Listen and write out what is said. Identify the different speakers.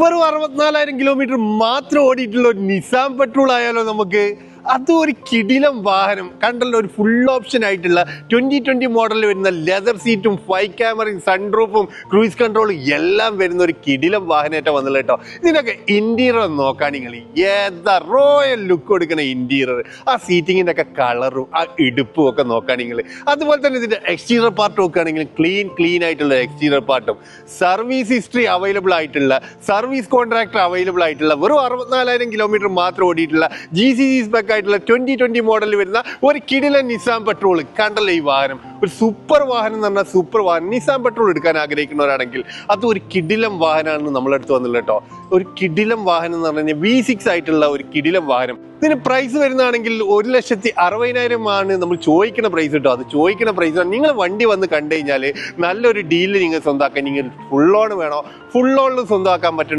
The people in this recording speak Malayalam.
Speaker 1: വെറും 64,000 കിലോമീറ്റർ മാത്രം ഓടിയിട്ടുള്ള ഒരു നിസാൻ പെട്രോൾ ആയാലോ നമുക്ക്. അതും ഒരു കിടിലം വാഹനം കണ്ടല്ലോ. ഒരു ഫുൾ ഓപ്ഷൻ ആയിട്ടുള്ള 2020 മോഡലിൽ വരുന്ന ലെതർ സീറ്റും 5 ക്യാമറയും സൺറൂഫും ക്രൂയിസ് കൺട്രോളും എല്ലാം വരുന്ന ഒരു കിടിലം വാഹനമായിട്ട് വന്നില്ല കേട്ടോ. ഇതിനൊക്കെ ഇന്റീരിയർ നോക്കുകയാണെങ്കിൽ ഏതാ റോയൽ ലുക്ക് കൊടുക്കുന്ന ഇന്റീരിയർ, ആ സീറ്റിങ്ങിന്റെ ഒക്കെ കളറും ആ ഇടുപ്പും ഒക്കെ നോക്കുകയാണെങ്കിൽ, അതുപോലെ തന്നെ ഇതിന്റെ എക്സ്റ്റീരിയർ പാർട്ട് നോക്കുകയാണെങ്കിൽ ക്ലീൻ ആയിട്ടുള്ള എക്സ്റ്റീരിയർ പാർട്ടും സർവീസ് ഹിസ്റ്ററി അവൈലബിൾ ആയിട്ടുള്ള, സർവീസ് കോൺട്രാക്ടർ അവൈലബിൾ ആയിട്ടുള്ള, വെറും 64,000 കിലോമീറ്റർ മാത്രം ഓടിയിട്ടുള്ള GCC സ്പെക് ആയിട്ടുള്ള 2020 മോഡലിൽ വരുന്ന ഒരു കിടിലൻ നിസാൻ പെട്രോൾ കണ്ടല്ലോ. ഈ വാഹനം ഒരു സൂപ്പർ വാഹനം എന്ന് പറഞ്ഞാൽ സൂപ്പർ വാഹനം. നിസാൻ പെട്രോൾ എടുക്കാൻ ആഗ്രഹിക്കുന്നവരാണെങ്കിൽ അത് ഒരു കിടിലം വാഹനമാണെന്ന് നമ്മളെടുത്ത് വന്നില്ല കേട്ടോ. ഒരു കിടിലം വാഹനം എന്ന് പറഞ്ഞു കഴിഞ്ഞാൽ V6 ആയിട്ടുള്ള ഒരു കിടിലം വാഹനം. ഇതിന് പ്രൈസ് വരുന്നതാണെങ്കിൽ 1,60,60,000 ആണ് നമ്മൾ ചോദിക്കുന്ന പ്രൈസ് കേട്ടോ. അത് ചോദിക്കുന്ന പ്രൈസ് ആണ്. നിങ്ങൾ വണ്ടി വന്ന് കണ്ടു കഴിഞ്ഞാൽ നല്ലൊരു ഡീല് നിങ്ങൾ സ്വന്തമാക്കാൻ, നിങ്ങൾ ഫുൾ ഓൺ വേണോ, ഫുൾ ഓണിൽ സ്വന്തമാക്കാൻ പറ്റും.